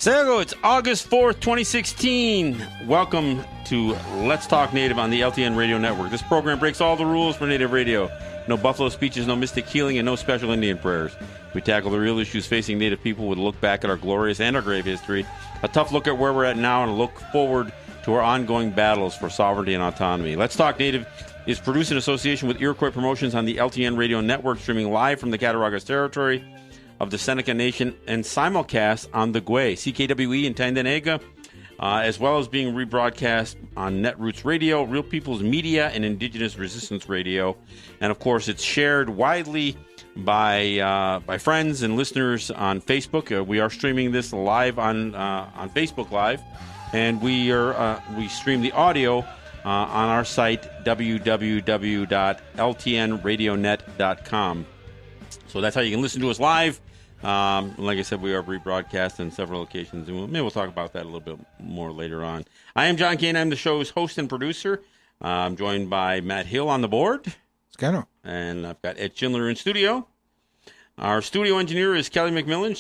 So it's August 4th, 2016. Welcome to Let's Talk Native on the LTN Radio Network. This program breaks all the rules for Native radio. No buffalo speeches, no mystic healing, and no special Indian prayers. We tackle the real issues facing Native people with a look back at our glorious and our grave history, a tough look at where we're at now, and a look forward to our ongoing battles for sovereignty and autonomy. Let's Talk Native is produced in association with Iroquois Promotions on the LTN Radio Network, streaming live from the Cattaraugus territory of the Seneca Nation and simulcast on the Gwe, CKWE in Tandanega, as well as being rebroadcast on Netroots Radio, Real People's Media, and Indigenous Resistance Radio. And, of course, it's shared widely by friends and listeners on Facebook. We are streaming this live on Facebook Live, and we stream the audio on our site, www.ltnradionet.com. So that's how you can listen to us live. Like I said, we are rebroadcast on several occasions, and maybe we'll talk about that a little bit more later on. I am John Kane. I'm the show's host and producer. I'm joined by Matt Hill on the board. Scano. And I've got Ed Schindler in studio. Our studio engineer is Kelly McMillan.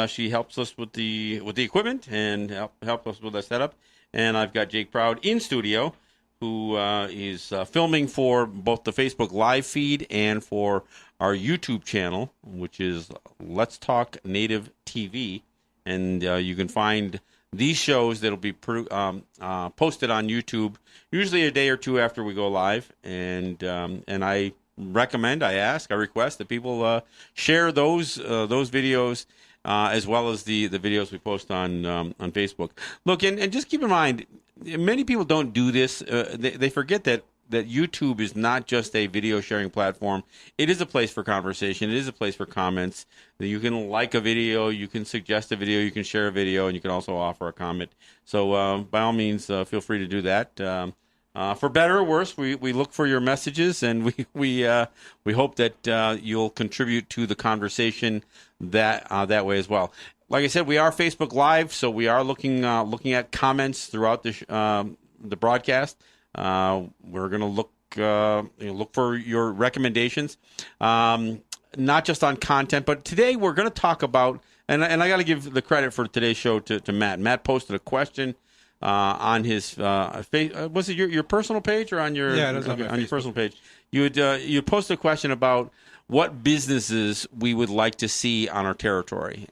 She helps us with the equipment and help us with the setup. And I've got Jake Proud in studio, who is filming for both the Facebook Live feed and for our YouTube channel, which is Let's Talk Native TV. And you can find these shows that'll be posted on YouTube, usually a day or two after we go live. And I request that people share those videos as well as the videos we post on Facebook. Look, and just keep in mind, many people don't do this. They forget that YouTube is not just a video sharing platform. It is a place for conversation. It is a place for comments. You can like a video, you can suggest a video, you can share a video, and you can also offer a comment. So by all means, feel free to do that. For better or worse, we look for your messages, and we hope that you'll contribute to the conversation that way as well. Like I said, we are Facebook Live, so we are looking at comments throughout the broadcast. We're going to look for your recommendations, not just on content, but today we're going to talk about, and I got to give the credit for today's show to Matt. Matt posted a question on his was it your personal page or on your on your personal page? You posted a question about what businesses we would like to see on our territory,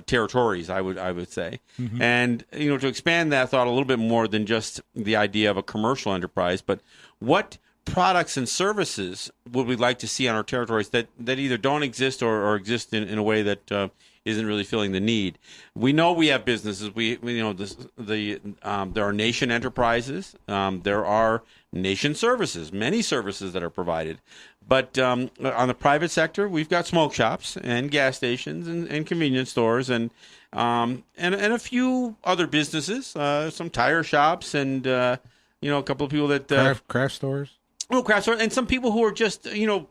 territories, I would say. Mm-hmm. And, to expand that thought a little bit more than just the idea of a commercial enterprise, but what products and services would we like to see on our territories that either don't exist or exist in a way that isn't really filling the need. We know we have businesses. We know there are nation enterprises. There are nation services, many services that are provided. But on the private sector, we've got smoke shops and gas stations and convenience stores and a few other businesses, some tire shops and a couple of people that craft stores. Oh, craft stores, and some people who are just doing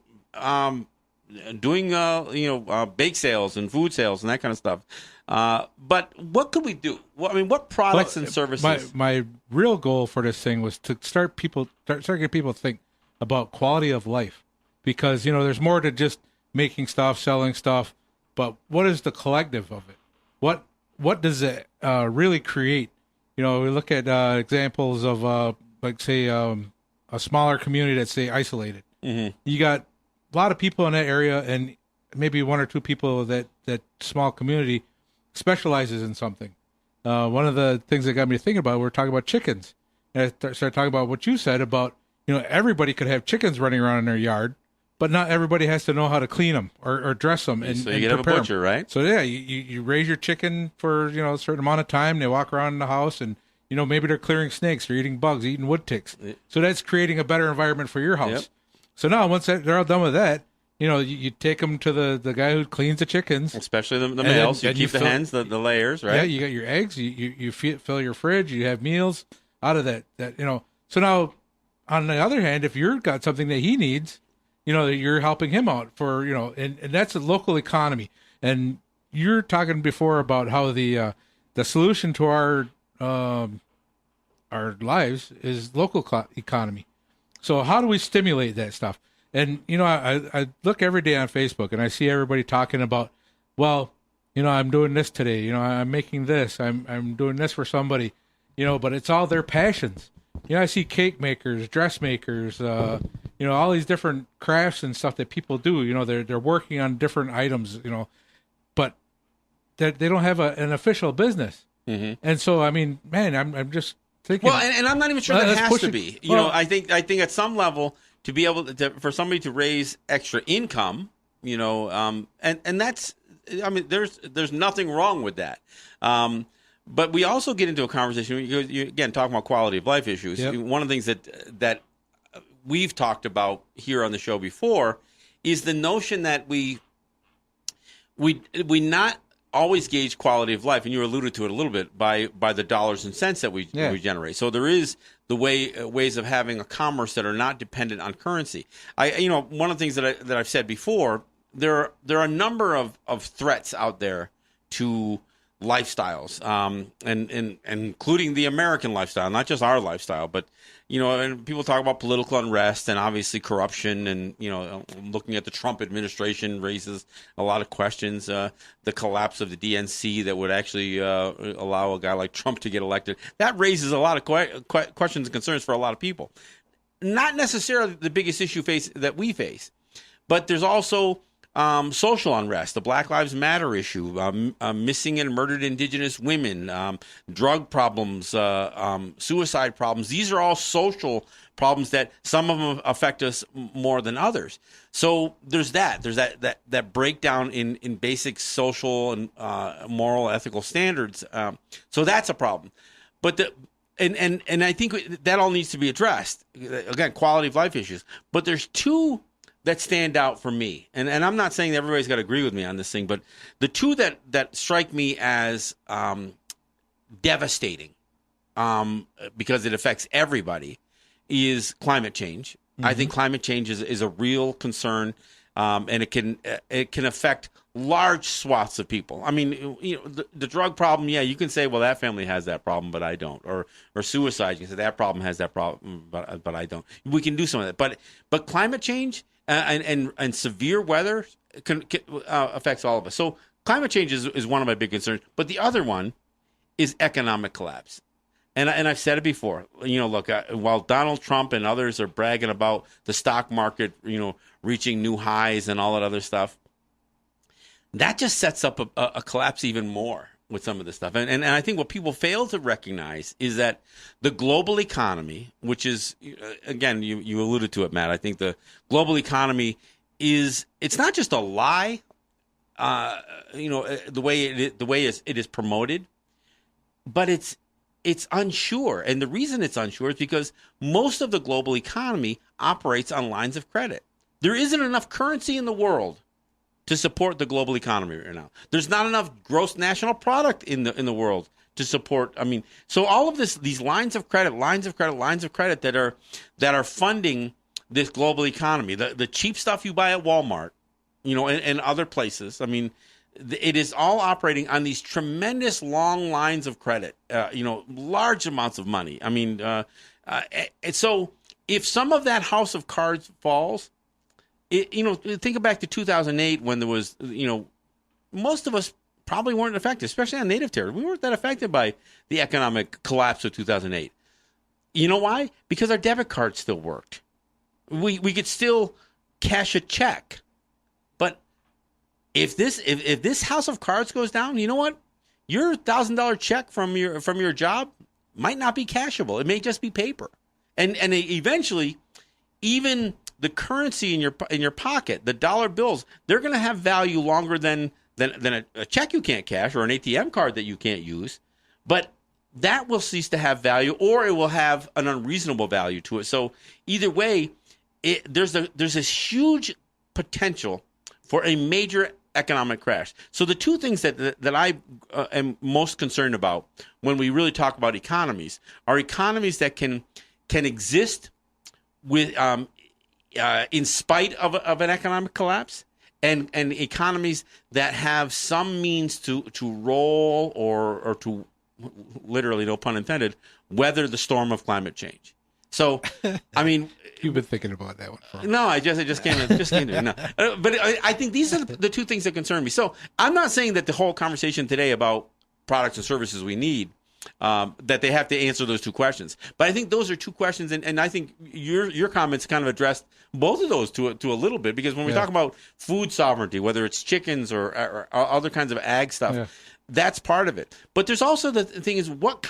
bake sales and food sales and that kind of stuff. But what could we do? What products and services? My real goal for this thing was to start getting people to think about quality of life, because there's more to just making stuff, selling stuff, but what is the collective of it? What does it really create? We look at examples of a smaller community that's, say, isolated. Mm-hmm. You got a lot of people in that area, and maybe one or two people that small community specializes in something. One of the things that got me thinking about, we're talking about chickens. And I started talking about what you said about, everybody could have chickens running around in their yard, but not everybody has to know how to clean them or dress them. So you get a butcher, right? So yeah, you raise your chicken for, a certain amount of time. They walk around in the house and, maybe they're clearing snakes or eating bugs, eating wood ticks. So that's creating a better environment for your house. Yep. So now, once they're all due with that, you take them to the guy who cleans the chickens, especially the males. Then, you keep the hens, the layers, right? Yeah, you got your eggs. You fill your fridge. You have meals out of that. So now, on the other hand, if you've got something that he needs, you're helping him out for and that's a local economy. And you're talking before about how the solution to our lives is local economy. So how do we stimulate that stuff? And, I look every day on Facebook and I see everybody talking about, well, I'm doing this today. I'm making this. I'm doing this for somebody. But it's all their passions. I see cake makers, dressmakers, all these different crafts and stuff that people do. They're working on different items. But they don't have an official business. Mm-hmm. And so, I mean, man, I'm just thinking. Well, and I'm not even sure that it has to be. I think at some level to be able to for somebody to raise extra income, and that's, I mean, there's nothing wrong with that. But we also get into a conversation. You again talking about quality of life issues. Yep. One of the things that we've talked about here on the show before is the notion that we not always gauge quality of life, and you alluded to it a little bit by the dollars and cents that we generate. So there is the ways of having a commerce that are not dependent on currency. One of the things that I've said before, there are a number of threats out there to lifestyles, and including the American lifestyle, not just our lifestyle, but and people talk about political unrest and obviously corruption, and looking at the Trump administration raises a lot of questions. The collapse of the DNC that would actually allow a guy like Trump to get elected, that raises a lot of questions and concerns for a lot of people. Not necessarily the biggest issue that we face, but there's also social unrest, the Black Lives Matter issue, missing and murdered Indigenous women, drug problems, suicide problems. These are all social problems that some of them affect us more than others. So there's that breakdown in basic social and moral, ethical standards. So that's a problem. But and I think that all needs to be addressed. Again, quality of life issues. But there's two that stand out for me. And I'm not saying that everybody's got to agree with me on this thing, but the two that strike me as devastating because it affects everybody is climate change. Mm-hmm. I think climate change is a real concern, and it can affect large swaths of people. I mean, the drug problem, yeah, you can say, well, that family has that problem, but I don't. Or suicide, you can say that problem has that problem, but I don't. We can do some of that. But climate change and severe weather affects all of us. So climate change is one of my big concerns. But the other one is economic collapse. And I've said it before. Look, while Donald Trump and others are bragging about the stock market, reaching new highs and all that other stuff, that just sets up a collapse even more with some of this stuff. And I think what people fail to recognize is that the global economy, which is, again, you alluded to it, Matt. I think the global economy it's not just a lie, the way it is promoted, but it's unsure. And the reason it's unsure is because most of the global economy operates on lines of credit. There isn't enough currency in the world to support the global economy right now. There's not enough gross national product in the world to support. I mean, so all of these lines of credit that are funding this global economy, the cheap stuff you buy at Walmart, and other places. I mean, it is all operating on these tremendous long lines of credit, large amounts of money. I mean, so if some of that house of cards falls, think back to 2008 when there was, most of us probably weren't affected, especially on native territory. We weren't that affected by the economic collapse of 2008. You know why? Because our debit card still worked. We could still cash a check. But if this house of cards goes down, you know what? Your $1,000 check from your job might not be cashable. It may just be paper. And eventually, even the currency in your pocket, the dollar bills, they're going to have value longer than a check you can't cash or an ATM card that you can't use. But that will cease to have value, or it will have an unreasonable value to it. So either way, there's this huge potential for a major economic crash. So the two things that I am most concerned about when we really talk about economies are economies that can exist with in spite of an economic collapse, and economies that have some means to roll or to, literally, no pun intended, weather the storm of climate change. So, I mean, You've been thinking about that one for no, I just came to it. No. But I think these are the two things that concern me. So I'm not saying that the whole conversation today about products and services we need, that they have to answer those two questions. But I think those are two questions, and I think your comments kind of addressed both of those to a little bit, because when we talk about food sovereignty, whether it's chickens or other kinds of ag stuff, that's part of it. But there's also the thing is, what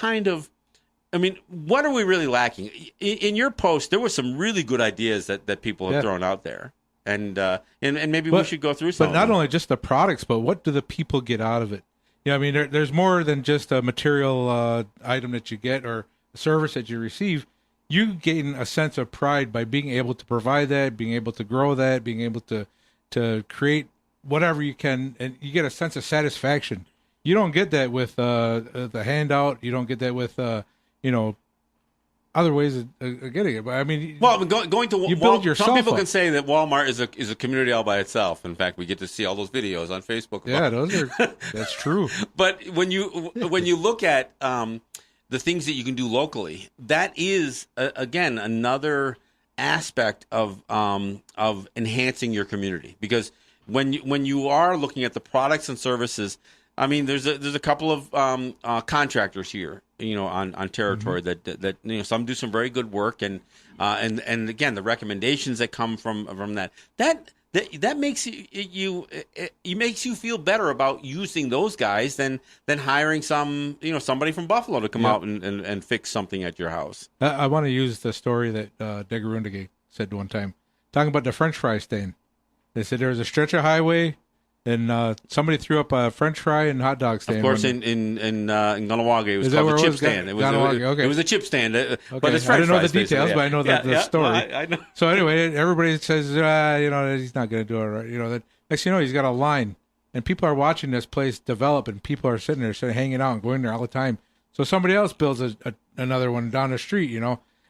are we really lacking? In your post, there were some really good ideas that people have thrown out there, and maybe we should go through some. But not only just the products, but what do the people get out of it? Yeah, I mean, there's more than just a material item that you get or a service that you receive. You gain a sense of pride by being able to provide that, being able to grow that, being able to create whatever you can, and you get a sense of satisfaction. You don't get that with the handout. You don't get that with other ways of getting it. But I mean, well, going to you build yourself. Some people up. can say that Walmart is a community all by itself. In fact, we get to see all those videos on Facebook. Yeah, that's true. But when you look at the things that you can do locally, that is again another aspect of enhancing your community, because when you are looking at the products and services. I mean, there's a couple of contractors here, on territory that some do some very good work, and again, the recommendations that come from that makes it makes you feel better about using those guys than hiring somebody from Buffalo to come out and fix something at your house. I want to use the story that Degarundage said one time, talking about the French fry stand. They said there was a stretch of highway. And somebody threw up a French fry and hot dog stand. Of course, in Gunawaga, it was called a chip stand. It was a chip stand, but it's French fries. I didn't know the details, but I know the story. Well, I know. So anyway, everybody says, he's not going to do it right. That next thing you know, he's got a line, and people are watching this place develop, and people are sitting there, hanging out and going there all the time. So somebody else builds another one down the street.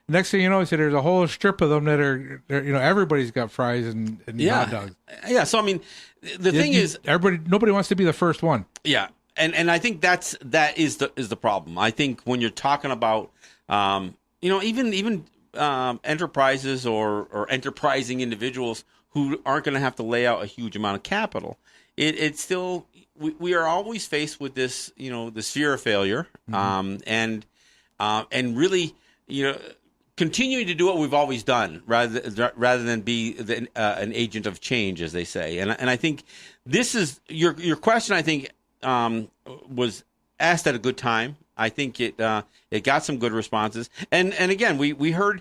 Next thing you know, he said there's a whole strip of them that are, everybody's got fries and hot dogs. Yeah. So I mean, the thing is, nobody wants to be the first one. Yeah, and I think that is the problem. I think when you're talking about, even enterprises or enterprising individuals who aren't going to have to lay out a huge amount of capital, it's still we are always faced with this, this fear of failure, and really, continuing to do what we've always done, rather than be an agent of change, as they say. And I think this is your question. I think was asked at a good time. I think it got some good responses. And again, we heard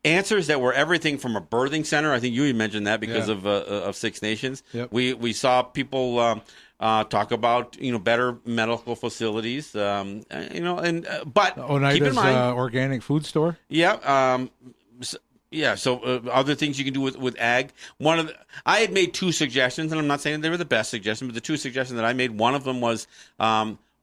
answers that were everything from a birthing center. I think you mentioned that because of Six Nations. Yep. We saw people talk about better medical facilities, but Oneida's keep in mind, organic food store. Yeah, So other things you can do with ag. I had made two suggestions, and I'm not saying they were the best suggestions, but the two suggestions that I made, one of them was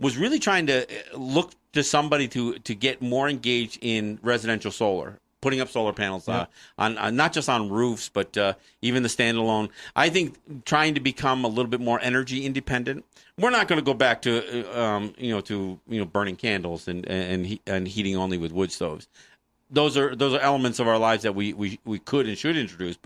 really trying to look to somebody to get more engaged in residential solar. Putting up solar panels on not just on roofs, but even the standalone. I think trying to become a little bit more energy independent. We're not going to go back to burning candles and heating only with wood stoves. Those are elements of our lives that we could and should introduce,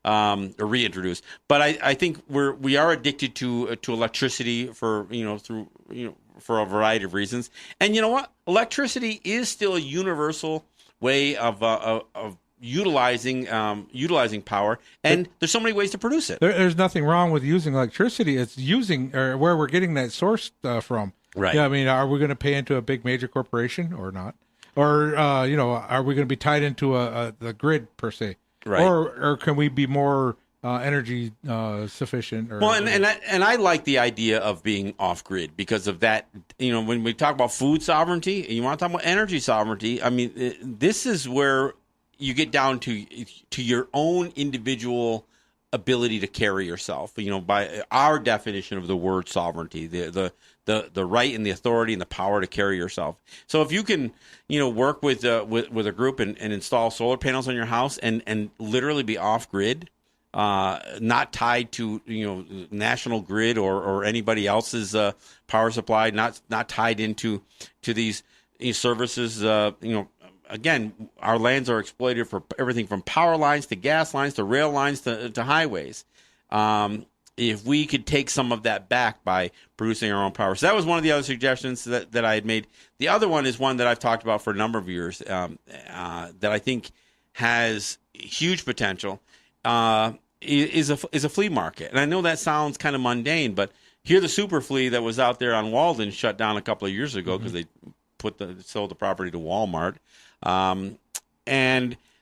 or reintroduce. But I think we are addicted to electricity for a variety of reasons. And you know what? Electricity is still a universal way of utilizing power, and there's so many ways to produce it. There's nothing wrong with using electricity. It's using or where we're getting that source from. Right. Yeah. I mean, are we going to pay into a big major corporation or not? Or are we going to be tied into the grid per se? Right. Or can we be more energy sufficient? And I like the idea of being off grid because of that. When we talk about food sovereignty, and you want to talk about energy sovereignty, I mean, this is where you get down to your own individual ability to carry yourself. By our definition of the word sovereignty, the right and the authority and the power to carry yourself. So if you can, work with a group and install solar panels on your house and literally be off grid. Not tied to national grid or anybody else's power supply, not tied into these services again, our lands are exploited for everything from power lines to gas lines to rail lines to highways. If we could take some of that back by producing our own power. So that was one of the other suggestions that I had made. The other one is one that I've talked about for a number of years that I think has huge potential, is a flea market. And I know that sounds kind of mundane, but here the super flea that was out there on Walden shut down a couple of years ago because they sold the property to Walmart. And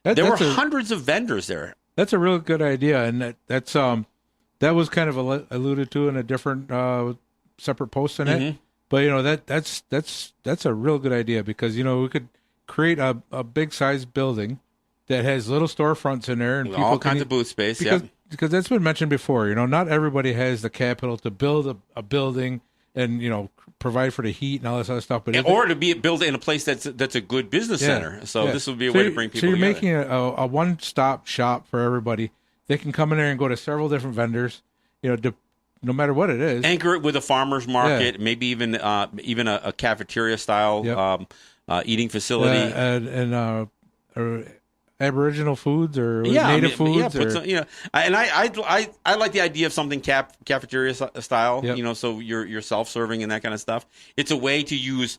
there were hundreds of vendors there. That's a real good idea. And that was kind of alluded to in a different separate post in it. But that's a real good idea because we could create a big size building that has little storefronts in there and with people all kinds of booth space. Because that's been mentioned before. Not everybody has the capital to build a building and provide for the heat and all this other stuff. But or to build in a place that's a good business center. So this would be a way to bring people together. So you're together. making a one-stop shop for everybody. They can come in there and go to several different vendors. No matter what it is. Anchor it with a farmer's market, maybe even a cafeteria style eating facility, and Aboriginal foods or native foods. And I like the idea of something cafeteria style. So you're self-serving and that kind of stuff. It's a way to use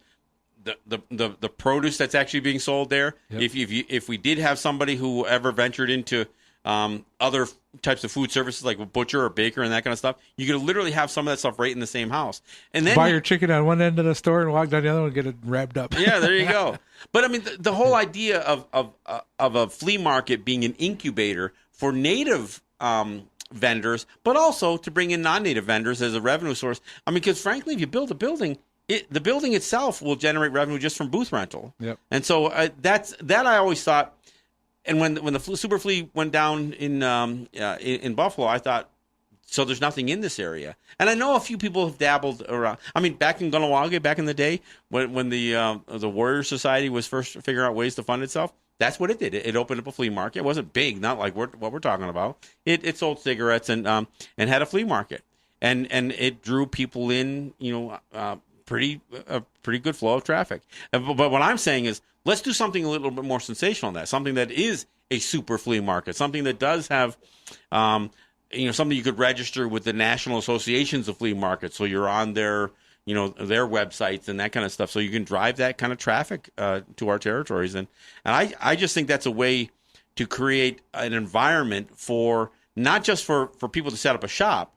the produce that's actually being sold there. Yep. If we did have somebody who ever ventured into other types of food services like a butcher or baker and that kind of stuff, you could literally have some of that stuff right in the same house. And then buy your chicken on one end of the store and walk down the other one and get it wrapped up. Yeah, there you go. But I mean, the whole idea of a flea market being an incubator for native vendors, but also to bring in non-native vendors as a revenue source. I mean, because frankly, if you build a building, the building itself will generate revenue just from booth rental. Yep. And so that I always thought. And when the super flea went down in Buffalo, I thought, so there's nothing in this area. And I know a few people have dabbled around. I mean, back in Gunawaga, back in the day, when the Warrior Society was first figuring out ways to fund itself, that's what it did. It opened up a flea market. It wasn't big, not like what we're talking about. It sold cigarettes and had a flea market, and it drew people in. Pretty good flow of traffic. But what I'm saying is, let's do something a little bit more sensational than that. Something that is a super flea market. Something that does have, something you could register with the national associations of flea markets. So you're on their websites and that kind of stuff. So you can drive that kind of traffic to our territories. And I just think that's a way to create an environment for not just for people to set up a shop,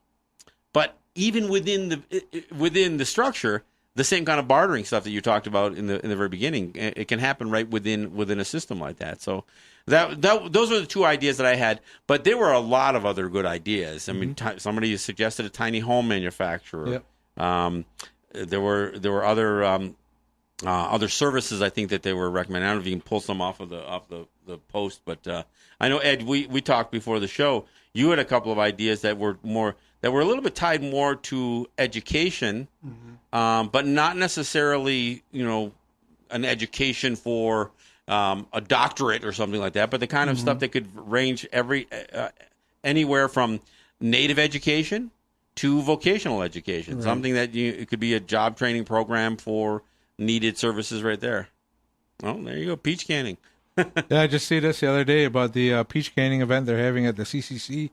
but even within the structure. The same kind of bartering stuff that you talked about in the very beginning, it can happen right within a system like that. So those were the two ideas that I had, but there were a lot of other good ideas. I mean, somebody suggested a tiny home manufacturer. Yep. There were other services I think that they were recommending. I don't know if you can pull some off the post, but I know Ed, we talked before the show. You had a couple of ideas that were a little bit tied more to education, but not necessarily, an education for a doctorate or something like that, but the kind of stuff that could range anywhere from native education to vocational education, right. Something that it could be a job training program for needed services right there. Well, there you go, peach canning. Yeah, I just see this the other day about the peach canning event they're having at the CCC.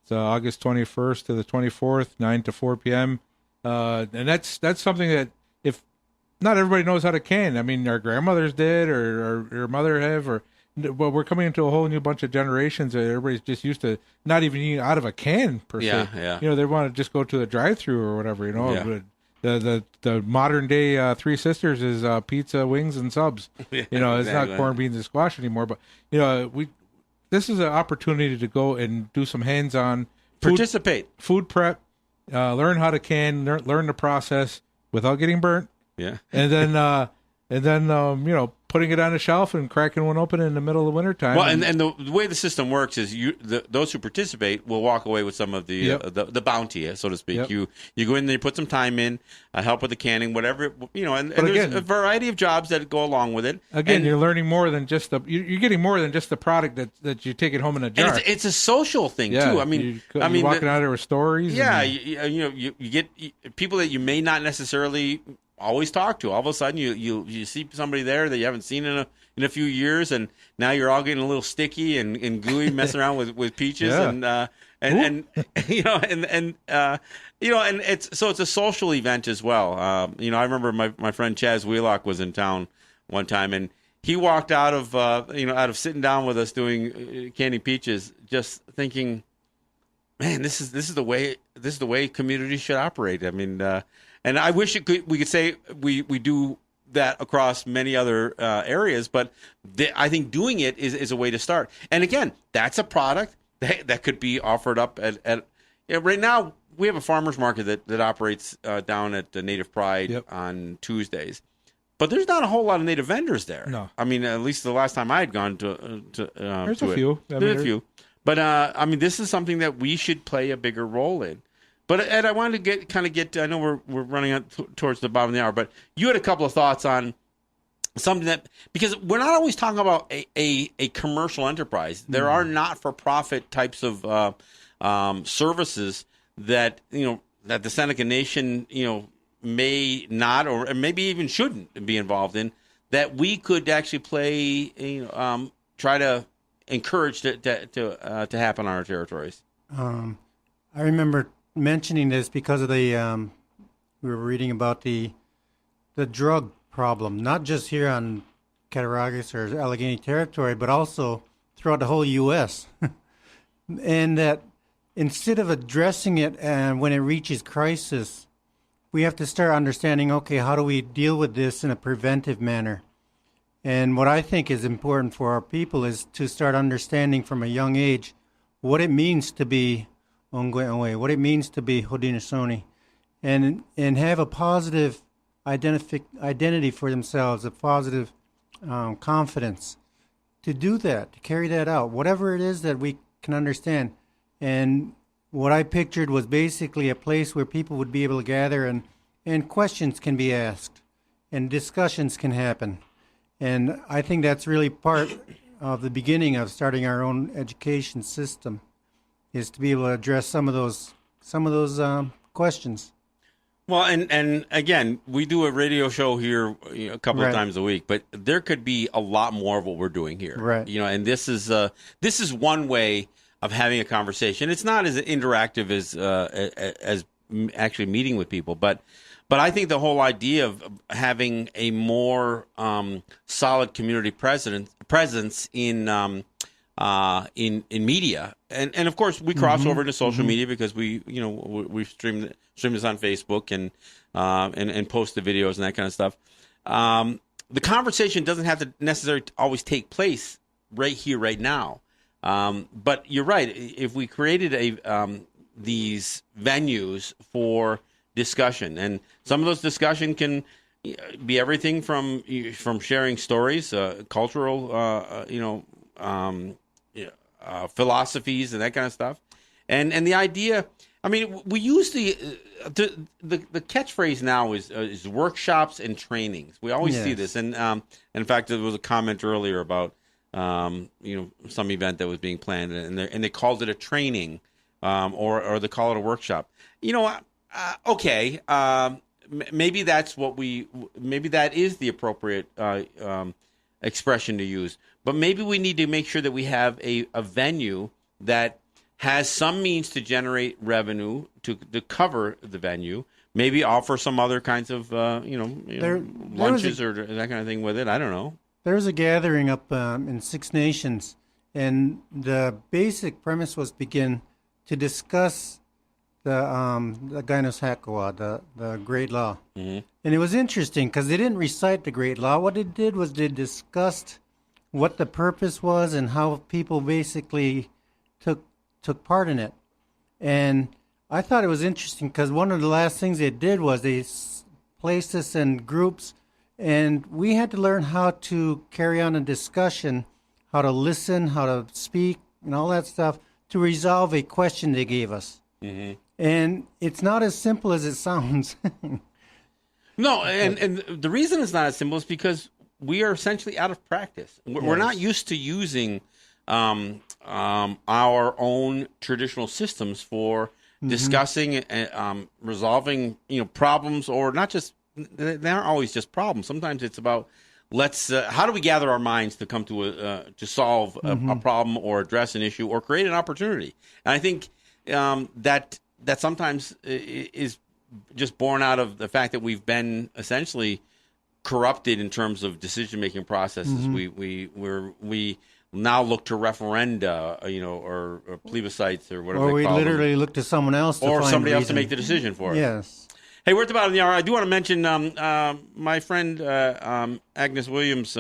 It's August 21st to the 24th, 9 to 4 p.m. And that's something that if not everybody knows how to can. I mean, our grandmothers did or your mother have, but we're coming into a whole new bunch of generations that everybody's just used to not even eating out of a can per se. Yeah. They want to just go to a drive-through or whatever, Yeah. The modern day Three Sisters is pizza, wings, and subs. It's not corned beans and squash anymore. But this is an opportunity to go and do some hands-on participate food prep, learn how to can, learn the process without getting burnt. Yeah, and then putting it on a shelf and cracking one open in the middle of wintertime. Well, and the way the system works is those who participate will walk away with some of the bounty, so to speak. Yep. You go in there, you put some time in, help with the canning, whatever, and there's a variety of jobs that go along with it. Again, you're learning more than just you're getting more than just the product that you take it home in a jar. And it's a social thing too. I mean, walking out there with stories. Yeah, you get people that you may not necessarily always talk to. All of a sudden, you see somebody there that you haven't seen in a few years, and now you're all getting a little sticky and gooey, messing around with peaches, Yeah. and you know, and it's a social event as well. I remember my friend Chaz Wheelock was in town one time, and he walked out of sitting down with us doing candy peaches, just thinking, man, this is the way communities should operate. I mean, and I wish we could say we do that across many other areas, but I think doing it is a way to start. And again, that's a product that could be offered up at right now. We have a farmers market that operates down at the Native Pride on Tuesdays. But there's not a whole lot of native vendors there. No. I mean, at least the last time I had gone to There's to a it. few. There's a few. But I mean, this is something that we should play a bigger role in. But Ed, I wanted to get. I know we're running out towards the bottom of the hour, but you had a couple of thoughts on something that, because we're not always talking about a commercial enterprise. There are not-for-profit types of services that that the Seneca Nation may not, or maybe even shouldn't be involved in, that we could actually play, try to encourage to happen on our territories. I remember mentioning this because of the we were reading about the drug problem, not just here on Cattaraugus or Allegheny Territory, but also throughout the whole U.S. And that instead of addressing it when it reaches crisis, we have to start understanding, okay, how do we deal with this in a preventive manner? And what I think is important for our people is to start understanding from a young age what it means to be Ongwe, what it means to be Haudenosaunee, and have a positive identity for themselves, a positive confidence to do that, to carry that out, whatever it is that we can understand. And what I pictured was basically a place where people would be able to gather and questions can be asked and discussions can happen. And I think that's really part of the beginning of starting our own education system, is to be able to address some of those questions. Well, and again, we do a radio show here a couple of times a week, but there could be a lot more of what we're doing here. Right. And this is one way of having a conversation. It's not as interactive as actually meeting with people, but I think the whole idea of having a more solid community presence in media, and of course we cross over into social media because we stream this on Facebook and post the videos and that kind of stuff. The conversation doesn't have to necessarily always take place right here, right now. But you're right. If we created these venues for discussion, and some of those discussion can be everything from sharing stories, cultural, philosophies, and that kind of stuff, and the idea. I mean, we use the catchphrase now is workshops and trainings. We always see this, and in fact, there was a comment earlier about some event that was being planned, and they called it a training, or they call it a workshop. Okay, maybe that's maybe that is the appropriate expression to use. But maybe we need to make sure that we have a venue that has some means to generate revenue to cover the venue. Maybe offer some other kinds of lunches or that kind of thing with it. I don't know. There was a gathering up in Six Nations, and the basic premise was to begin to discuss the Gainos Hakawa, the Great Law. Mm-hmm. And it was interesting because they didn't recite the Great Law. What they did was they discussed what the purpose was and how people basically took part in it. And I thought it was interesting because one of the last things they did was they placed us in groups, and we had to learn how to carry on a discussion, how to listen, how to speak, and all that stuff to resolve a question they gave us. Mm-hmm. And it's not as simple as it sounds. No, and the reason it's not as simple is because we are essentially out of practice. We're not used to using our own traditional systems for discussing and resolving problems, or not just they aren't always just problems. Sometimes it's about how do we gather our minds to come to solve a problem or address an issue or create an opportunity. And I think that sometimes is just born out of the fact that we've been essentially corrupted in terms of decision-making processes. We now look to referenda, or plebiscites or whatever. Or they we call literally them. look to someone else to Or find somebody else to reason. make the decision for us. Yes. Hey, we're at the bottom of the hour. I do want to mention my friend Agnes Williams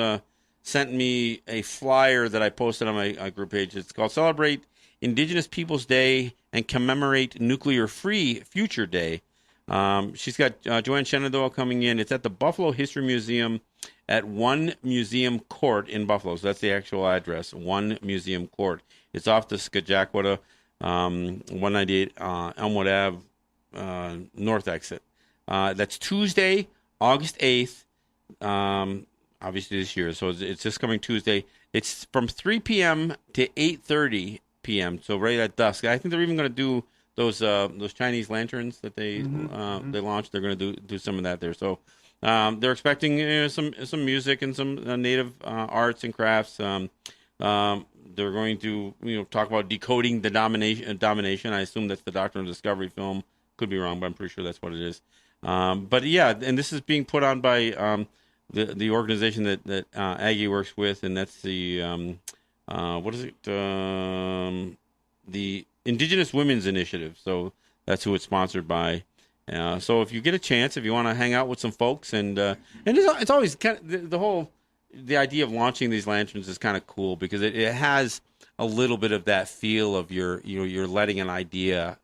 sent me a flyer that I posted on my group page. It's called Celebrate Indigenous Peoples Day and Commemorate Nuclear-Free Future Day. She's got Joanne Shenandoah coming in. It's at the Buffalo History Museum at 1 Museum Court in Buffalo. So that's the actual address, 1 Museum Court. It's off the Skajakwata, 198 Elmwood Ave, north exit. That's Tuesday, August 8th, obviously this year. So it's this coming Tuesday. It's from 3 p.m. to 8:30 p.m., so right at dusk. I think they're even going to do those Chinese lanterns that they launched. They're going to do some of that there. So they're expecting some music and some native arts and crafts. They're going to talk about decoding the domination. I assume that's the Doctrine of Discovery film. Could be wrong, but I'm pretty sure that's what it is. But yeah, and this is being put on by the organization that Aggie works with, and that's the what is it? The Indigenous Women's Initiative. So that's who it's sponsored by. So if you get a chance, if you want to hang out with some folks, and it's always kind of the idea of launching these lanterns is kind of cool because it has a little bit of that feel of you're letting an idea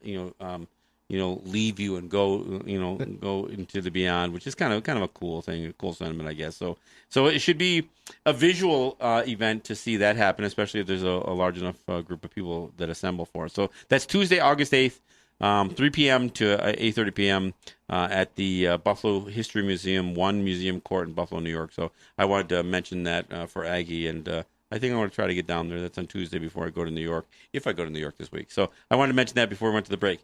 leave you and go into the beyond, which is kind of a cool thing, a cool sentiment, I guess. So it should be a visual event to see that happen, especially if there's a large enough group of people that assemble for it. So that's Tuesday, August 8th, 3 p.m. to 8:30 p.m. At the Buffalo History Museum, 1 Museum Court in Buffalo, New York. So I wanted to mention that for Aggie, and I think I want to try to get down there. That's on Tuesday before I go to New York, if I go to New York this week. So I wanted to mention that before we went to the break.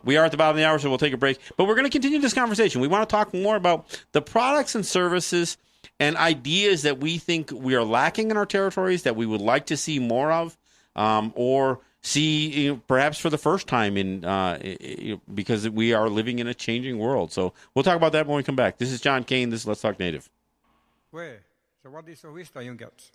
We are at the bottom of the hour, so we'll take a break. But we're going to continue this conversation. We want to talk more about the products and services and ideas that we think we are lacking in our territories that we would like to see more of, or see perhaps for the first time because we are living in a changing world. So we'll talk about that when we come back. This is John Kane. This is Let's Talk Native. Så vad är så visst jungat?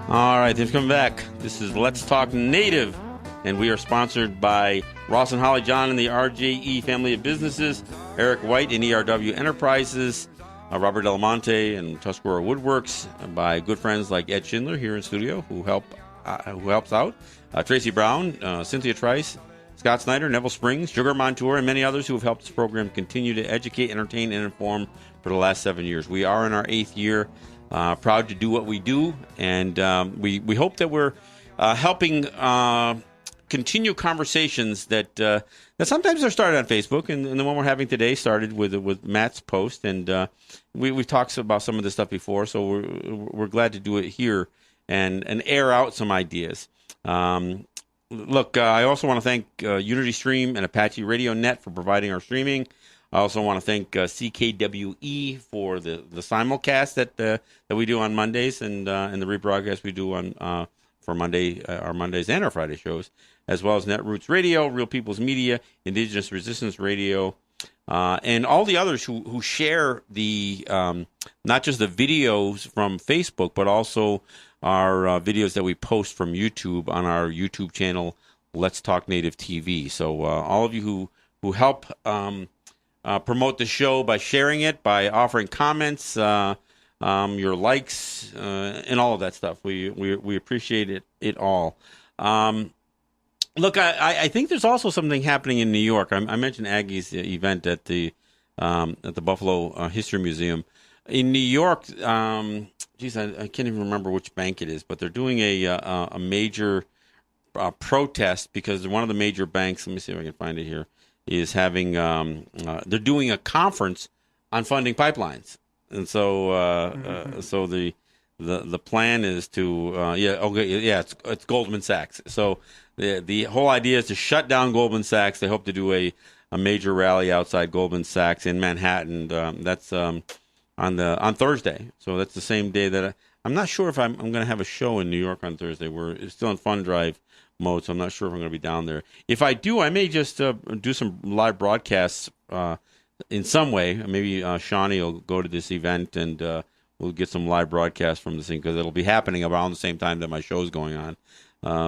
All right, thanks for coming back. This is Let's Talk Native, and we are sponsored by Ross and Holly John and the RJE family of businesses, Eric White and ERW Enterprises, Robert Delamonte and Tuscarora Woodworks, by good friends like Ed Schindler here in studio who helps out, Tracy Brown, Cynthia Trice, Scott Snyder, Neville Springs, Sugar Montour, and many others who have helped this program continue to educate, entertain, and inform for the last 7 years. We are in our 8th year, proud to do what we do, and we hope that we're helping continue conversations that sometimes are started on Facebook, and the one we're having today started with Matt's post, and we've talked about some of this stuff before, so we're glad to do it here and air out some ideas. Look, I also want to thank Unity Stream and Apache Radio Net for providing our streaming. I also want to thank CKWE for the simulcast that we do on Mondays and the rebroadcast we do on for Monday, our Mondays and our Friday shows, as well as Netroots Radio, Real People's Media, Indigenous Resistance Radio, and all the others who share the not just the videos from Facebook, but also our videos that we post from YouTube on our YouTube channel, Let's Talk Native TV. So all of you who help promote the show by sharing it, by offering comments, your likes, and all of that stuff. We appreciate it all. Look, I think there's also something happening in New York. I mentioned Aggie's event at the Buffalo History Museum. In New York, I can't even remember which bank it is, but they're doing a major protest because one of the major banks, let me see if I can find it here, is having, they're doing a conference on funding pipelines. And so so the plan is to, it's Goldman Sachs. So the whole idea is to shut down Goldman Sachs. They hope to do a major rally outside Goldman Sachs in Manhattan. That's on Thursday, so that's the same day that I'm not sure if I'm going to have a show in New York on Thursday. It's still in fund drive mode, so I'm not sure if I'm going to be down there. If I do, I may just do some live broadcasts in some way. Maybe Shawnee will go to this event and we'll get some live broadcasts from this thing because it'll be happening around the same time that my show is going on.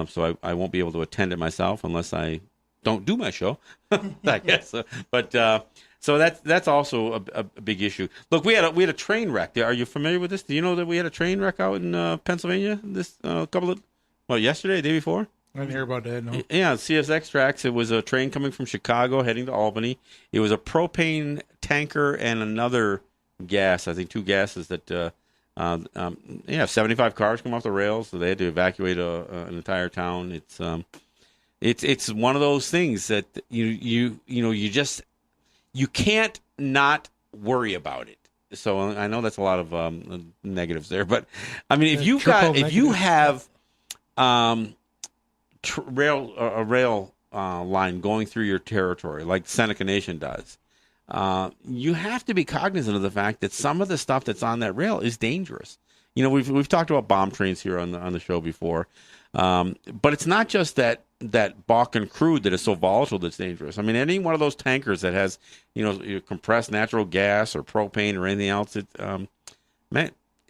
So I won't be able to attend it myself unless I don't do my show, I guess. So that's also a big issue. Look, we had a train wreck. Are you familiar with this? Do you know that we had a train wreck out in Pennsylvania this yesterday, the day before? I didn't hear about that. No. Yeah, CSX tracks. It was a train coming from Chicago heading to Albany. It was a propane tanker and another gas. I think two gases that. 75 cars come off the rails, so they had to evacuate an entire town. It's one of those things that you can't not worry about it. So I know that's a lot of negatives there, but I mean, if you have a rail line going through your territory like Seneca Nation does, you have to be cognizant of the fact that some of the stuff that's on that rail is dangerous. You know, we've talked about bomb trains here on the show before, but it's not just that Bakken crude that is so volatile that's dangerous. I mean, any one of those tankers that has compressed natural gas or propane or anything else, it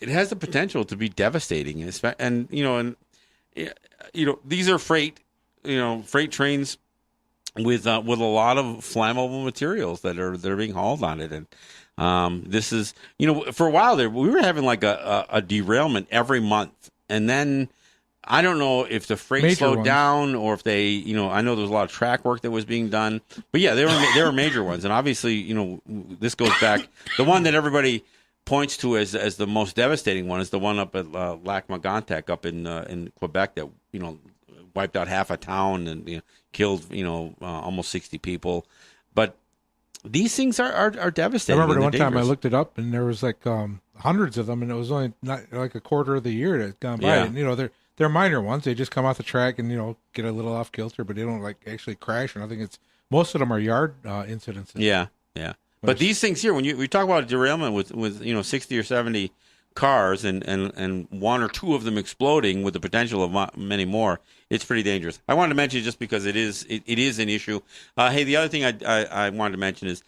has the potential to be devastating. And these are freight trains with a lot of flammable materials that are being hauled on it. And this is, for a while there, we were having like a derailment every month. And then I don't know if the freight slowed down or if they, I know there was a lot of track work that was being done. But yeah, they were major ones. And obviously, this goes back. The one that everybody points to as the most devastating one is the one up at Lac Megantic up in Quebec that, wiped out half a town and killed almost 60 people. But these things are devastating. I remember one time I looked it up and there was like hundreds of them, and it was only not like a quarter of the year that had gone by. Yeah. And they're minor ones. They just come off the track and get a little off kilter, but they don't like actually crash. And I think most of them are yard incidents. Yeah. But these things here, when we talk about derailment with 60 or 70 cars and one or two of them exploding with the potential of many more, it's pretty dangerous. I wanted to mention it just because it is an issue. Hey, the other thing I wanted to mention is,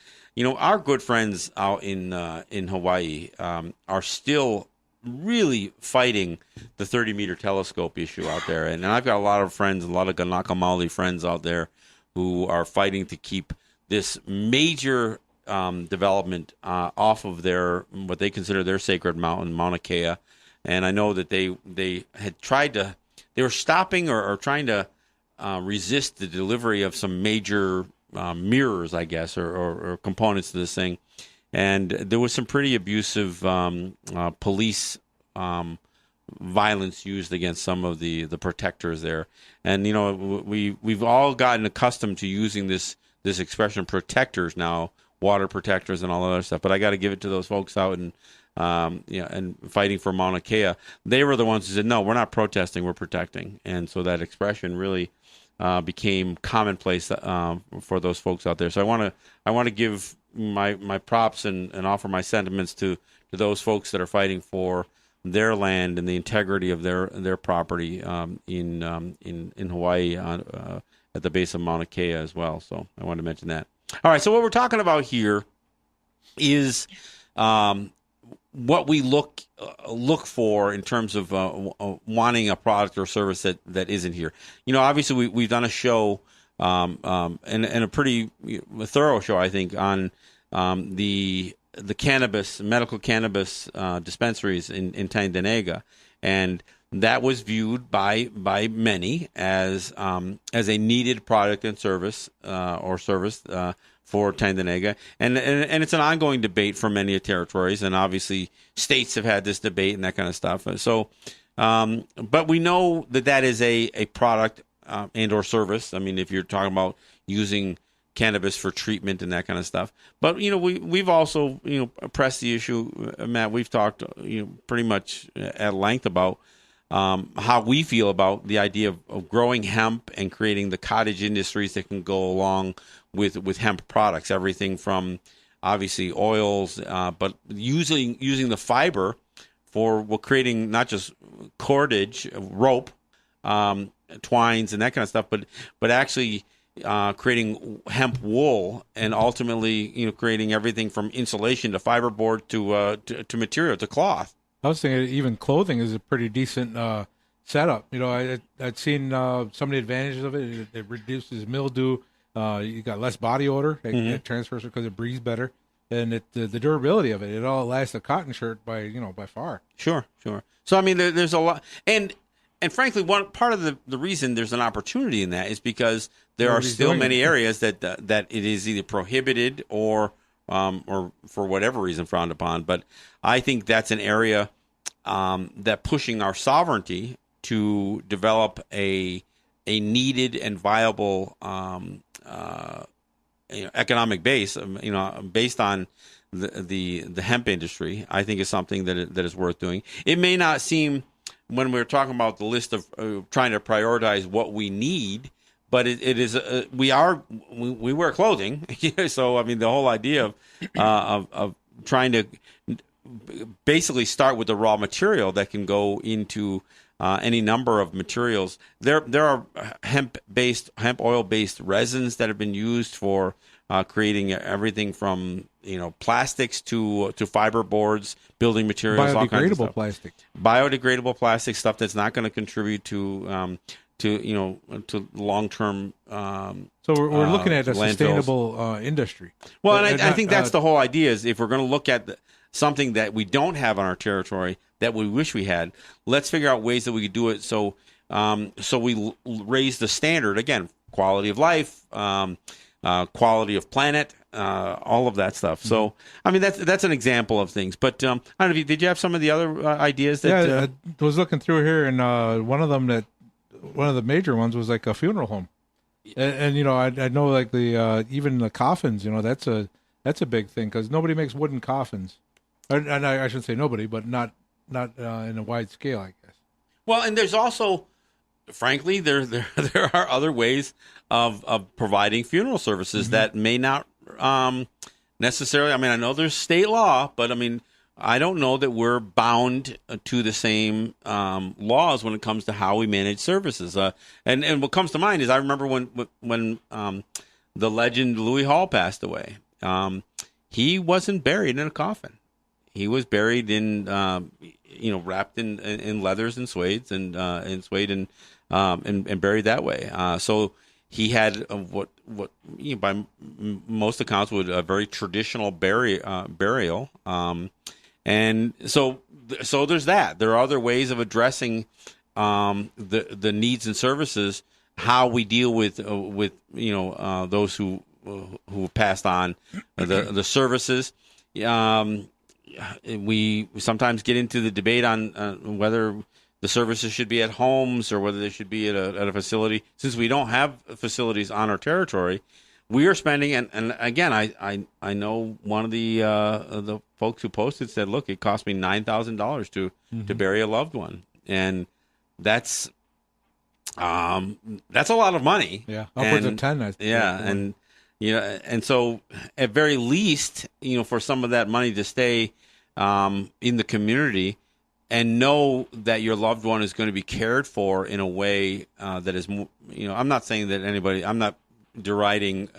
our good friends out in Hawaii are still really fighting the 30-meter telescope issue out there. And I've got a lot of friends, a lot of Ganacamali friends out there who are fighting to keep this major development off of their what they consider their sacred mountain, Mauna Kea. And I know that they had tried to, they were stopping or trying to resist the delivery of some major mirrors, I guess, or components to this thing. And there was some pretty abusive police violence used against some of the protectors there. And we've all gotten accustomed to using this expression protectors now, water protectors and all that other stuff. But I got to give it to those folks out and and fighting for Mauna Kea. They were the ones who said, no, we're not protesting, we're protecting. And so that expression really became commonplace for those folks out there. So I want to give my props and offer my sentiments to those folks that are fighting for their land and the integrity of their property in Hawaii at the base of Mauna Kea as well. So I wanted to mention that. All right, so what we're talking about here is what we look for in terms of wanting a product or service that isn't here. Obviously we've done a show and a pretty thorough show, I think, on the medical cannabis dispensaries in Tandanega, and that was viewed by many as a needed product and service for Tandanega, and it's an ongoing debate for many territories, and obviously states have had this debate and that kind of stuff. So, but we know that is a product and or service. I mean, if you're talking about using cannabis for treatment and that kind of stuff. But we've also pressed the issue, Matt. We've talked pretty much at length about how we feel about the idea of growing hemp and creating the cottage industries that can go along with hemp products. Everything from obviously oils, but using the fiber for creating not just cordage, rope, twines, and that kind of stuff, but actually creating hemp wool, and ultimately creating everything from insulation to fiberboard to material to cloth. I was thinking even clothing is a pretty decent setup. I'd seen some of the advantages of it. It reduces mildew. You got less body odor. It transfers because it breathes better, and the durability of it all lasts a cotton shirt by far. Sure. So I mean, there's a lot, and frankly, one part of the reason there's an opportunity in that is because there are still many areas that it is either prohibited or for whatever reason frowned upon. But I think that's an area that pushing our sovereignty to develop a needed and viable economic base, based on the hemp industry, I think is something that is worth doing. It may not seem, when we're talking about the list of trying to prioritize what we need, but it is we wear clothing, so I mean the whole idea of trying to basically start with the raw material that can go into any number of materials. There are hemp oil based resins that have been used for creating everything from plastics to fiber boards, building materials, biodegradable plastic. Biodegradable plastic stuff that's not going to contribute to long-term. So we're looking at a sustainable industry. Well, and I think that's the whole idea. Is if we're going to look at something that we don't have on our territory that we wish we had, let's figure out ways that we could do it. So we raise the standard again, quality of life, quality of planet, all of that stuff. So, I mean, that's an example of things. But I don't know, did you have some of the other ideas? That, I was looking through here, and one of the major ones was like a funeral home. And I know like the even the coffins, that's a big thing because nobody makes wooden coffins. And I shouldn't say nobody, but not in a wide scale, I guess. Well, and there's also, frankly, there are other ways of providing funeral services that may not necessarily. I mean, I know there's state law, but I mean, I don't know that we're bound to the same laws when it comes to how we manage services. And what comes to mind is I remember when the legend Louis Hall passed away. He wasn't buried in a coffin. He was buried in wrapped in leathers and suede and buried that way. So he had what by most accounts would a very traditional burial. And so there's that. There are other ways of addressing the needs and services. How we deal with those who passed on the services. We sometimes get into the debate on whether the services should be at homes or whether they should be at a facility. Since we don't have facilities on our territory, we are spending. And again, I know one of the folks who posted said, "Look, it cost me $9,000 to bury a loved one," and that's a lot of money. Yeah, upwards of 10. And and so at very least, for some of that money to stay in the community and know that your loved one is going to be cared for in a way that is, I'm not saying that I'm not deriding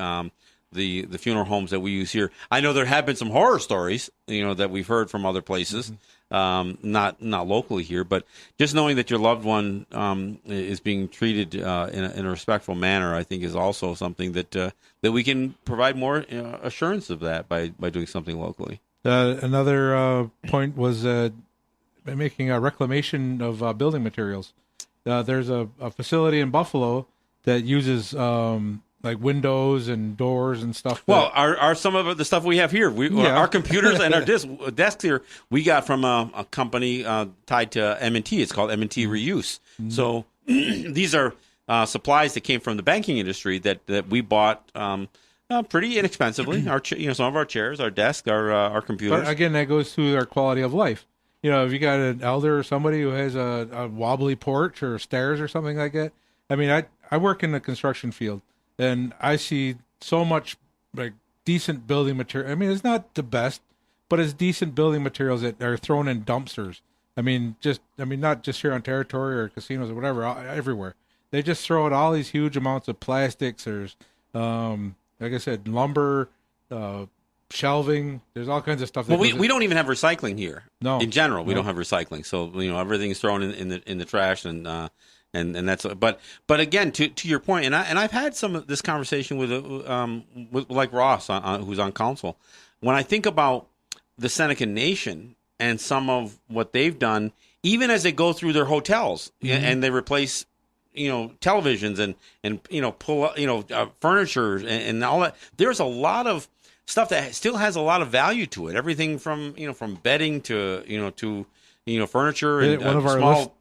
the funeral homes that we use here. I know there have been some horror stories, that we've heard from other places, not locally here, but just knowing that your loved one is being treated in a respectful manner, I think is also something that we can provide more assurance of that by doing something locally. Another point was making a reclamation of building materials. There's a facility in Buffalo that uses like windows and doors and stuff. Well, are some of the stuff we have here? Our computers and our desks here, we got from a company tied to M&T. It's called M&T Reuse. So these are supplies that came from the banking industry that we bought pretty inexpensively. Some of our chairs, our desks, our computers. But again, that goes to our quality of life. If you got an elder or somebody who has a wobbly porch or stairs or something like that. I mean, I work in the construction field. And I see so much like decent building material. I mean, it's not the best, but it's decent building materials that are thrown in dumpsters. I mean, not just here on territory or casinos or whatever, everywhere. They just throw out all these huge amounts of plastics. There's, like I said, lumber, shelving. There's all kinds of stuff. Well, we don't even have recycling here. No, in general, we don't have recycling. So everything's thrown in the trash and that's but again to your point, and I've had some of this conversation with like Ross who's on council. When I think about the Seneca Nation and some of what they've done, even as they go through their hotels and they replace televisions and pull furniture and all that, there's a lot of stuff that still has a lot of value to it. Everything from from bedding to furniture and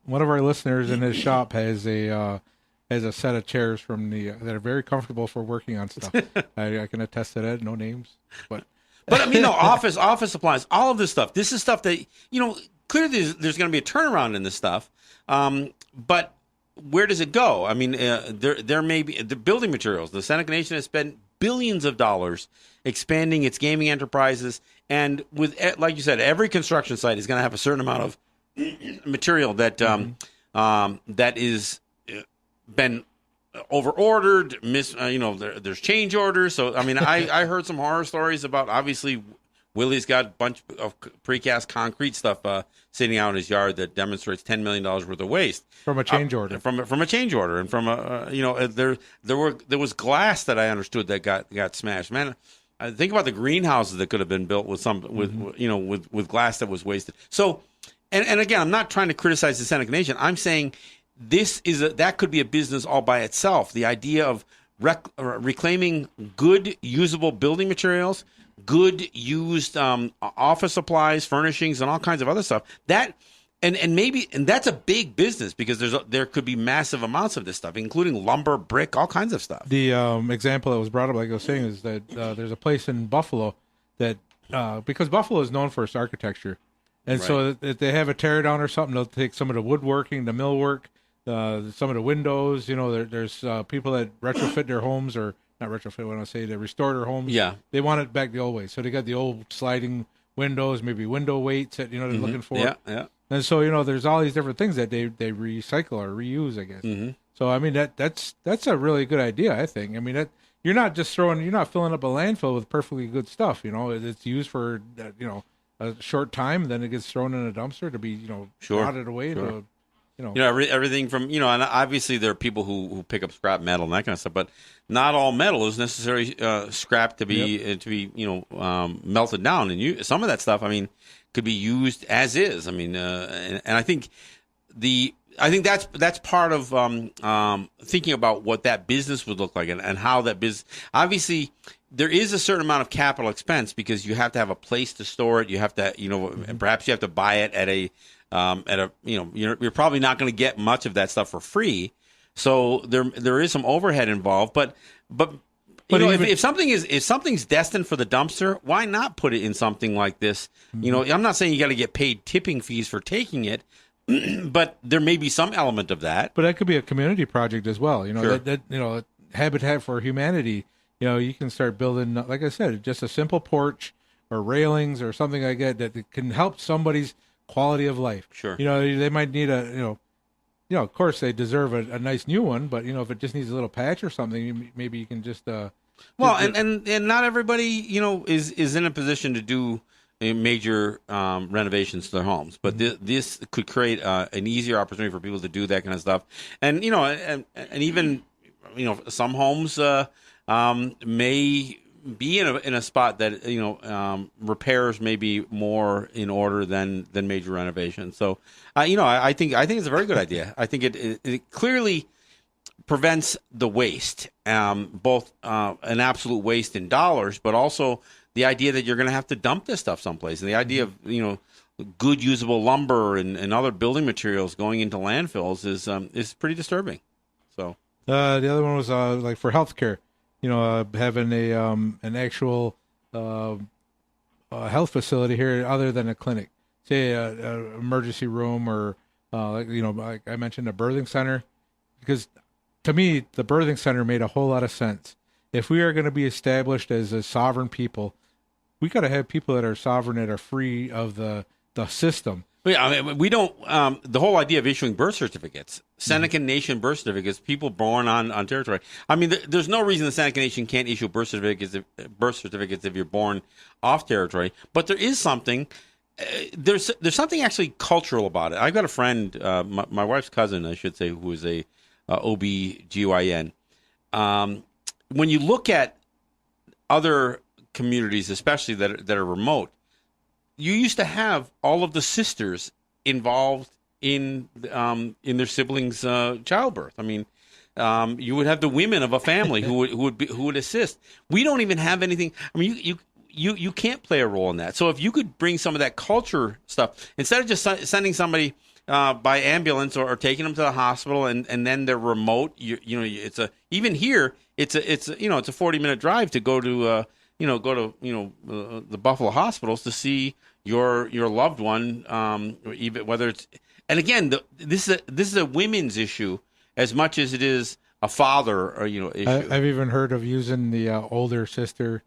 one of our listeners in his shop has a set of chairs from that are very comfortable for working on stuff. I can attest to that. No names, but I mean, office supplies, all of this stuff. This is stuff that clearly there's going to be a turnaround in this stuff. But where does it go? I mean, there may be the building materials. The Seneca Nation has spent billions of dollars expanding its gaming enterprises. And with, like you said, every construction site is going to have a certain amount of material that that is been over ordered. There's change orders. So I mean, I heard some horror stories about, obviously Willie's got a bunch of precast concrete stuff sitting out in his yard that demonstrates $10 million worth of waste from a change order. From a change order, and from there was glass that I understood that got smashed. Man, I think about the greenhouses that could have been built with with glass that was wasted. So, and again, I'm not trying to criticize the Seneca Nation. I'm saying that could be a business all by itself. The idea of reclaiming good, usable building materials, good used office supplies, furnishings, and all kinds of other stuff. And that's a big business, because there could be massive amounts of this stuff, including lumber, brick, all kinds of stuff. The example that was brought up, like I was saying, is that there's a place in Buffalo that because Buffalo is known for its architecture, and right. So if they have a tear down or something, they'll take some of the woodworking, the millwork, some of the windows. There's people that retrofit their homes, or not retrofit. When I say they restore their homes, yeah, they want it back the old way. So they got the old sliding windows, maybe window weights that they're looking for. Yeah, yeah. And so there's all these different things that they recycle or reuse, I guess. Mm-hmm. So I mean that's a really good idea, I think. I mean you're not filling up a landfill with perfectly good stuff. It's used for a short time, then it gets thrown in a dumpster to be Sure. rotted away. Sure. To, Everything from and obviously there are people who pick up scrap metal and that kind of stuff, but not all metal is necessarily scrap to be melted down. And some of that stuff, I mean, could be used as is. I mean, and I think that's part of thinking about what that business would look like and how that business. Obviously, there is a certain amount of capital expense because you have to have a place to store it. You have to, perhaps you have to buy it at a you're probably not going to get much of that stuff for free. So there is some overhead involved, but if something's destined for the dumpster, why not put it in something like this? Mm-hmm. I'm not saying you got to get paid tipping fees for taking it, but there may be some element of that. But that could be a community project as well. Sure. that Habitat for Humanity. You can start building, like I said, just a simple porch or railings or something like that can help somebody's quality of life. Sure. They might need of course they deserve a nice new one, but if it just needs a little patch or something, maybe you can just. And not everybody is in a position to do major renovations to their homes, but this could create an easier opportunity for people to do that kind of stuff, and and even some homes may be in a spot that repairs may be more in order than major renovations. So I think it's a very good idea. I think it clearly prevents the waste, both an absolute waste in dollars, but also the idea that you're going to have to dump this stuff someplace, and the idea of good usable lumber and other building materials going into landfills is pretty disturbing. So the other one was like for healthcare. Having an actual health facility here other than a clinic, say a emergency room or like I mentioned, a birthing center, because to me the birthing center made a whole lot of sense. If we are going to be established as a sovereign people, we got to have people that are sovereign, that are free of the system. I mean, we don't. The whole idea of issuing birth certificates, Seneca Nation birth certificates, people born on territory. I mean, there's no reason the Seneca Nation can't issue birth certificates if you're born off territory. But there is something. There's something actually cultural about it. I've got a friend, my wife's cousin, I should say, who is a OB-GYN. When you look at other communities, especially that are remote, you used to have all of the sisters involved in their siblings' childbirth. I mean, you would have the women of a family who would assist. We don't even have anything. I mean, you can't play a role in that. So if you could bring some of that culture stuff instead of just sending somebody by ambulance or taking them to the hospital and then they're remote. It's even here. It's a 40-minute drive to go to the Buffalo hospitals to see your loved one, even whether it's, and again, this is a women's issue as much as it is a father issue. I've even heard of using the older sister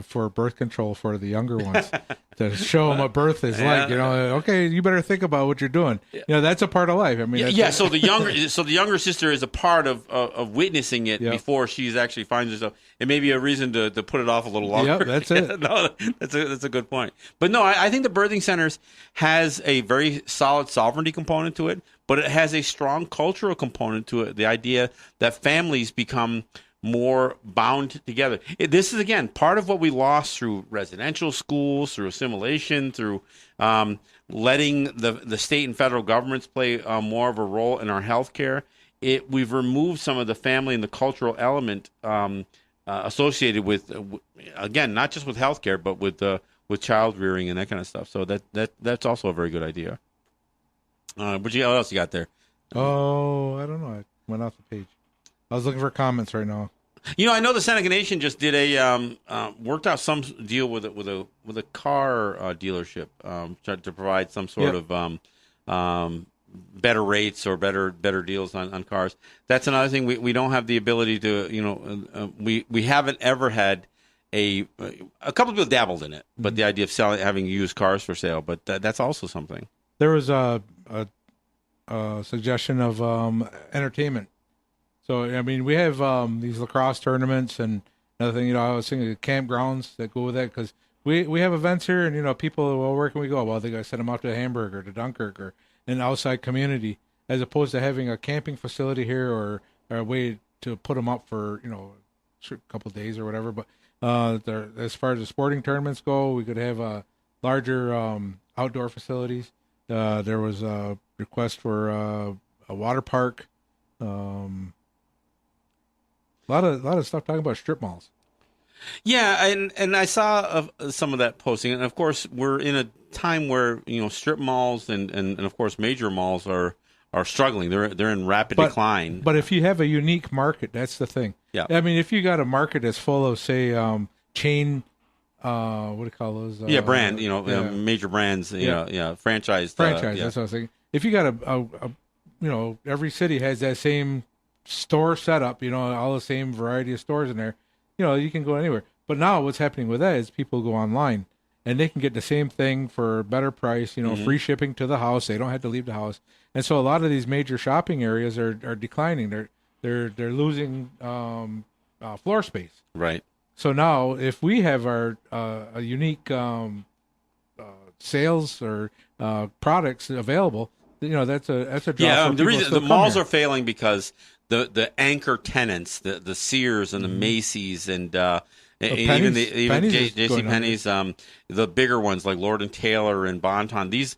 for birth control for the younger ones to show them what birth is like. Okay, you better think about what you're doing. That's a part of life. I mean, So the younger sister is a part of witnessing it before she's actually finds herself. It may be a reason to put it off a little longer. Yep, that's it. No, that's a good point. But no, I think the birthing centers has a very solid sovereignty component to it, but it has a strong cultural component to it. The idea that families become more bound together. This is, again, part of what we lost through residential schools, through assimilation, through letting the state and federal governments play more of a role in our healthcare. We've removed some of the family and the cultural element associated with, again, not just with healthcare, but with child rearing and that kind of stuff. So that's also a very good idea. What else you got there? Oh, I don't know. I went off the page. I was looking for comments right now. I know the Seneca Nation just did worked out some deal with a car dealership to provide some sort of better rates or better deals on cars. That's another thing we don't have the ability to. We haven't ever had a couple of people dabbled in it, but the idea of having used cars for sale, but that's also something. There was a suggestion of entertainment. So, I mean, we have these lacrosse tournaments and another thing, I was thinking of campgrounds that go with that because we have events here, and people. Well, where can we go? Well, they got to send them out to Hamburg or to Dunkirk or an outside community, as opposed to having a camping facility here or a way to put them up for a couple of days or whatever. But as far as the sporting tournaments go, we could have larger outdoor facilities. There was a request for a water park. A lot of stuff talking about strip malls. Yeah, and I saw some of that posting, and of course we're in a time where strip malls and of course major malls are struggling. They're in rapid decline. But if you have a unique market, that's the thing. Yeah, I mean, if you got a market that's full of say chain, what do you call those? Brand, major brands, franchise. That's what I was thinking. If you got every city has that same store setup, all the same variety of stores in there. You can go anywhere. But now what's happening with that is people go online and they can get the same thing for a better price, free shipping to the house. They don't have to leave the house. And so a lot of these major shopping areas are declining. They're losing floor space. Right. So now if we have our a unique sales or products available, that's a draw. Yeah, for the people reason to still the come malls here. are failing because the anchor tenants, the Sears and the Macy's and even Penny's J.C. Penney's, the bigger ones like Lord and Taylor and Bon-Ton. These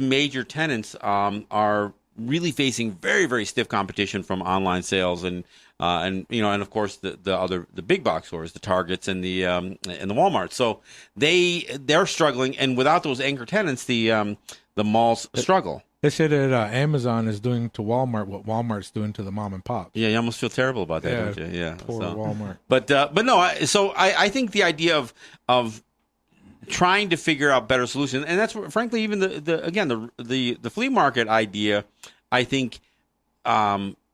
major tenants are really facing very, very stiff competition from online sales and of course the big box stores, the Targets and the Walmarts. So they're struggling, and without those anchor tenants, the malls struggle. They say that Amazon is doing to Walmart what Walmart's doing to the mom and pop. Yeah, you almost feel terrible about that, don't you? Yeah, poor Walmart. But no, I think the idea of trying to figure out better solutions, and that's frankly even the flea market idea, I think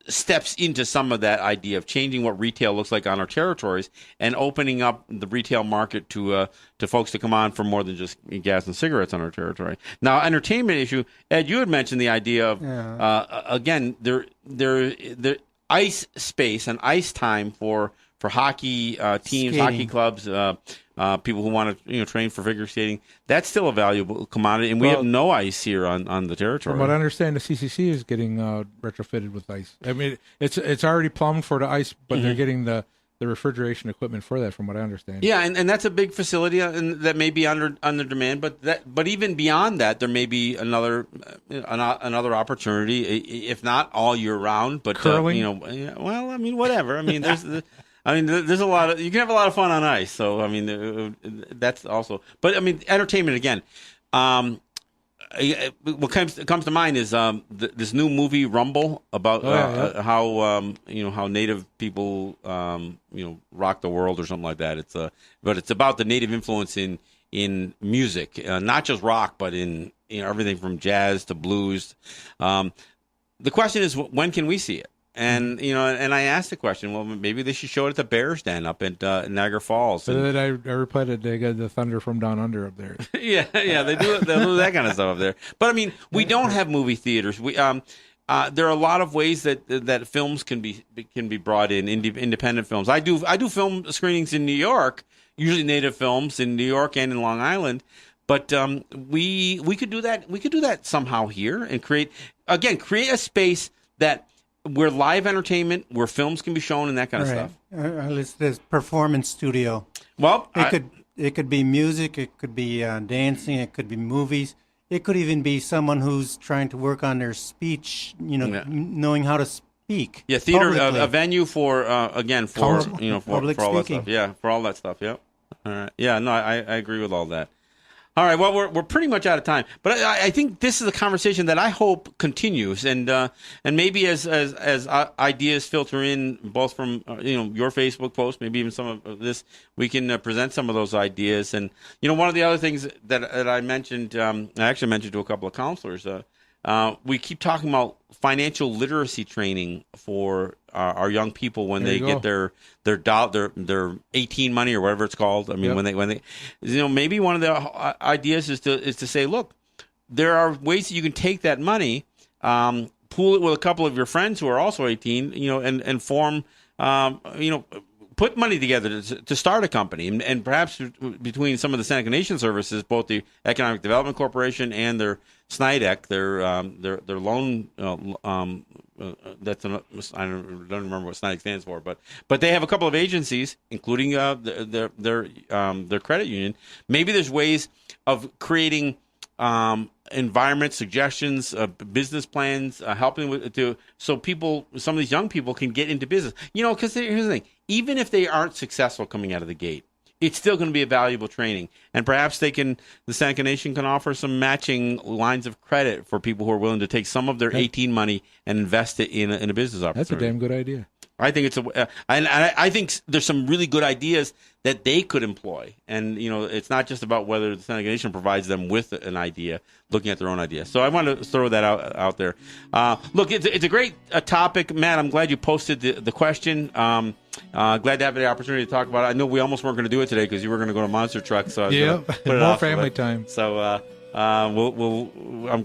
steps into some of that idea of changing what retail looks like on our territories and opening up the retail market to folks to come on for more than just gas and cigarettes on our territory. Now, entertainment issue, Ed, you had mentioned the idea of again there ice space and ice time for hockey teams, Skating. hockey clubs, people who want to train for figure skating. That's still a valuable commodity, and we have no ice here on the territory. From what I understand, the CCC is getting retrofitted with ice. I mean, it's already plumbed for the ice, but they're getting the refrigeration equipment for that, from what I understand. Yeah, and that's a big facility, and that may be under demand. But even beyond that, there may be another opportunity, if not all year round. But curling. Whatever. I mean, there's a lot of, you can have a lot of fun on ice. So I mean, that's also. But I mean, entertainment again. What comes to mind is this new movie Rumble about how Native people rock the world or something like that. But it's about the Native influence in music, not just rock, but in everything from jazz to blues. The question is, when can we see it? And and I asked the question. Well, maybe they should show it at the Bears Den up at Niagara Falls. So then I replied that they got the Thunder from Down Under up there. yeah, they do that kind of stuff up there. But I mean, we don't have movie theaters. We there are a lot of ways that films can be brought in, independent films. I do film screenings in New York, usually Native films in New York and in Long Island. But we could do that. We could do that somehow here and create a space where live entertainment, where films can be shown and that kind of stuff. It's this performance studio. Well, it could be music, it could be dancing, it could be movies. It could even be someone who's trying to work on their speech, knowing how to speak. Yeah, theater, publicly. a venue for Public all that speaking. stuff. Yeah, for all that stuff. Yep. All right. Yeah, no, I agree with all that. All right, well, we're pretty much out of time, but I think this is a conversation that I hope continues, and maybe as ideas filter in, both from your Facebook post, maybe even some of this, we can present some of those ideas. And one of the other things that I mentioned, I actually mentioned to a couple of counselors, we keep talking about financial literacy training for our young people when they get their 18 money or whatever it's called. I mean, when they maybe one of the ideas is to say, look, there are ways that you can take that money, pool it with a couple of your friends who are also 18, and form, put money together to start a company, and perhaps between some of the Seneca Nation services, both the Economic Development Corporation and their SNIDEC, their loan. I don't remember what SNIDEC stands for, but they have a couple of agencies, including their credit union. Maybe there's ways of creating environment suggestions, business plans, helping so some of these young people can get into business. Because here's the thing: even if they aren't successful coming out of the gate, it's still going to be a valuable training. And perhaps the Seneca Nation can offer some matching lines of credit for people who are willing to take some of their 18 money and invest it in a business opportunity. That's a damn good idea. I think I think there's some really good ideas that they could employ, and it's not just about whether the Seneca Nation provides them with an idea, looking at their own idea. So I want to throw that out there. Look, it's a great topic, Matt. I'm glad you posted the question. Glad to have the opportunity to talk about it. I know we almost weren't going to do it today because you were going to go to Monster Truck, so I was gonna put it more off, family time. So. I'm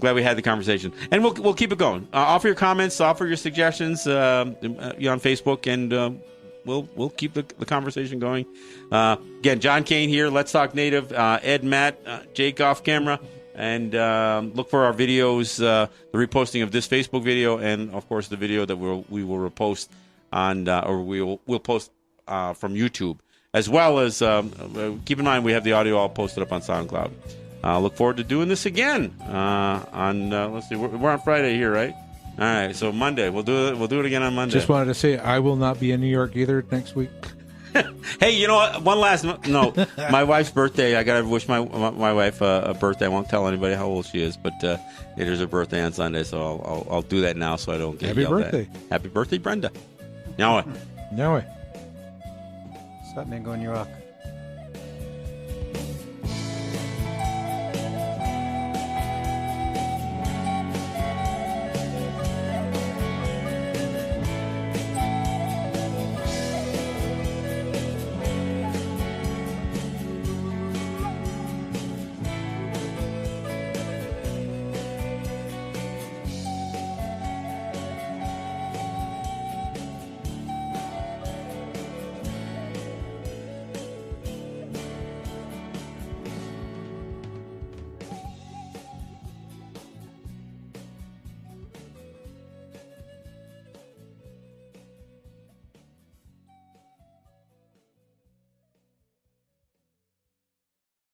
glad we had the conversation, and we'll keep it going. Offer your comments, offer your suggestions, on Facebook, and we'll keep the conversation going. Again, John Kane here. Let's Talk Native. Ed, Matt, Jake off camera, and look for our videos, the reposting of this Facebook video, and of course the video that we will repost on, or we'll post from YouTube, as well as keep in mind we have the audio all posted up on SoundCloud. Look forward to doing this again on. Let's see, we're on Friday here, right? All right, so Monday we'll do it. We'll do it again on Monday. Just wanted to say I will not be in New York either next week. Hey, you know what? One last note. My wife's birthday. I gotta wish my wife a birthday. I won't tell anybody how old she is, but it is her birthday on Sunday, so I'll do that now so I don't get Happy yelled birthday. at. Happy birthday, Brenda. Now what? No way. Stop me going, you rock.